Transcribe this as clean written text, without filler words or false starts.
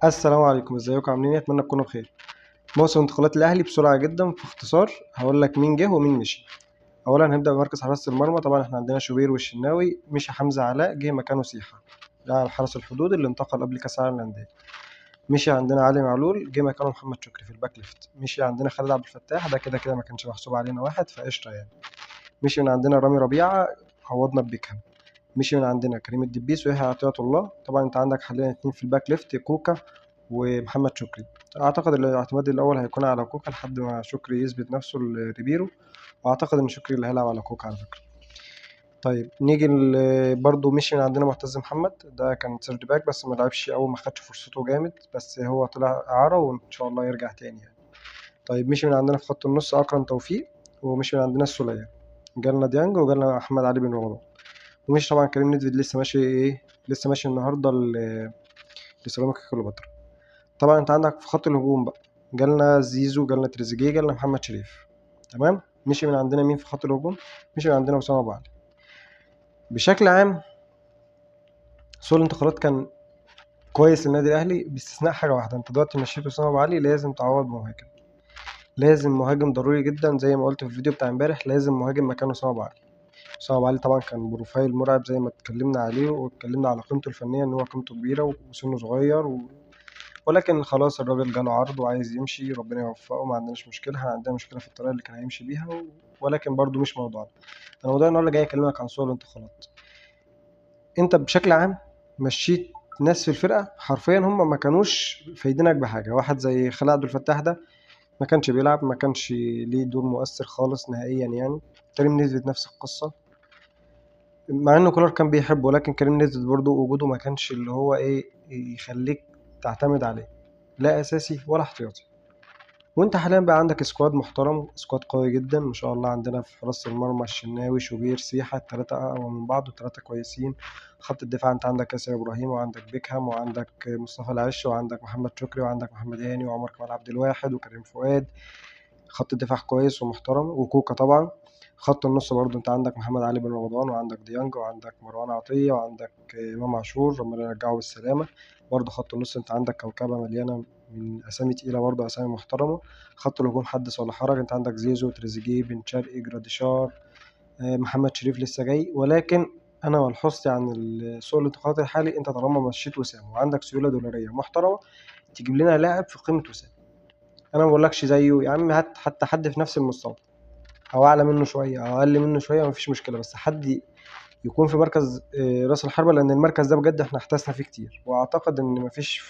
السلام عليكم، ازيكم عاملين ايه؟ اتمنى تكونوا بخير. موسم انتقالات الاهلي بسرعه جدا في اختصار هقول لك مين جه ومين مشي. اولا هنبدا بمركز حراسه المرمى. طبعا احنا عندنا شوبير والشناوي، مشي حمزه علاء، جه مكانه سيحه لاعب حرس الحدود اللي انتقل قبل كاس العالم للانديه. مشي عندنا علي معلول، جه مكانه محمد شكري في الباك ليفت. مشي عندنا خالد عبد الفتاح، ده كده كده ما كانش محسوب علينا واحد فقشطه يعني. مشي من عندنا رامي ربيعه، عوضنا ببيكهام. مشي من عندنا كريم الدبيس ويحيى عطية الله. طبعا انت عندك حاليا اتنين في الباك ليفت، كوكا ومحمد شكري. اعتقد الاعتماد الاول هيكون على كوكا لحد ما شكري يثبت نفسه لريبيرو، واعتقد ان شكري اللي هيلعب على كوكا على فكره. طيب نيجي برضه مشي من عندنا معتز محمد، ده كان سيرد باك بس ما لعبش او ما خدش فرصته جامد، بس هو طلع اعاره وان شاء الله يرجع تاني يعني. طيب مشي من عندنا في خط النص اكرم توفيق، ومشي من عندنا السولية. جالنا ديانج وجالنا احمد علي بن رمضان. ومش طبعا كريم نيدفيد لسه ماشي لسه ماشي النهارده لسيراميكا كليوباترا. طبعا انت عندك في خط الهجوم بقى، جالنا زيزو، جالنا تريزيجيه، جالنا محمد شريف. تمام. مشي من عندنا مين في خط الهجوم؟ مشي من عندنا اسامه ابو علي. بشكل عام سوق الانتقالات كان كويس للنادي الاهلي باستثناء حاجه واحده. انت دلوقتي مشيت اسامه ابو علي، لازم تعوض بمهاجم. لازم مهاجم ضروري جدا، زي ما قلت في الفيديو بتاع امبارح، لازم مهاجم مكان اسامه ابو علي. اسامه ابو علي طبعا كان بروفايل مرعب زي ما اتكلمنا عليه، واتكلمنا على قيمته الفنيه ان هو قيمته كبيره وسنه صغير ولكن خلاص الراجل جاله عرض وعايز يمشي، ربنا يوفقه، ما عندناش مشكلة. احنا عندنا مشكلة في الطريقة اللي كان هيمشي بيها ولكن برضو مش موضوعنا. انا موضوعي النهارده جاي اكلمك عن سوق الانتقالات. انت بشكل عام مشيت ناس في الفرقة حرفيا هم ما كانوش فايدينك بحاجة. واحد زي خالد عبد الفتاح ده ما كانش بيلعب، ما كانش ليه دور مؤثر خالص نهائيا يعني. كريم نيدفيد نفس القصة، مع انه كولر كان بيحبه، ولكن كريم نيدفيد برضه وجوده ما كانش اللي هو ايه يخليك تعتمد عليه، لا اساسي ولا احتياطي. وانت حاليا بقى عندك سكواد محترم، سكواد قوي جدا ما شاء الله. عندنا في حراسة المرمى الشناوي، شوبير، سيحة، التلاتة أقوى من بعض والتلاتة كويسين. خط الدفاع انت عندك ياسر إبراهيم، وعندك بيكهام، وعندك مصطفى العش، وعندك محمد شكري، وعندك محمد هاني، وعمر كمال عبد الواحد، وكريم فؤاد. خط الدفاع كويس ومحترم، وكوكا طبعا. خط النص برضه انت عندك محمد علي بن رمضان، وعندك ديانج، وعندك مروان عطية، وعندك إمام عاشور ربنا يرجعه بالسلامة. برضه خط النص انت عندك كوكبة مليانة من أسامي تقيلة، برضه أسامي محترمة. خط الهجوم حدث ولا حرج، انت عندك زيزو، تريزيجيه، بن شرقي، جراديشار، محمد شريف لسه جاي. ولكن انا ملحوظتي عن سوق الانتقالات الحالي، انت طالما مشيت وسام وعندك سيولة دولارية محترمة، تجيب لنا لاعب في قيمة وسام. انا ما بقولكش زيه يا عم، هات حتى حد في نفس المستوى او اعلى منه شويه او اقل منه شويه، مفيش مشكله، بس حد يكون في مركز راس الحربه، لان المركز ده بجد احنا احتسنا فيه كتير، واعتقد ان مفيش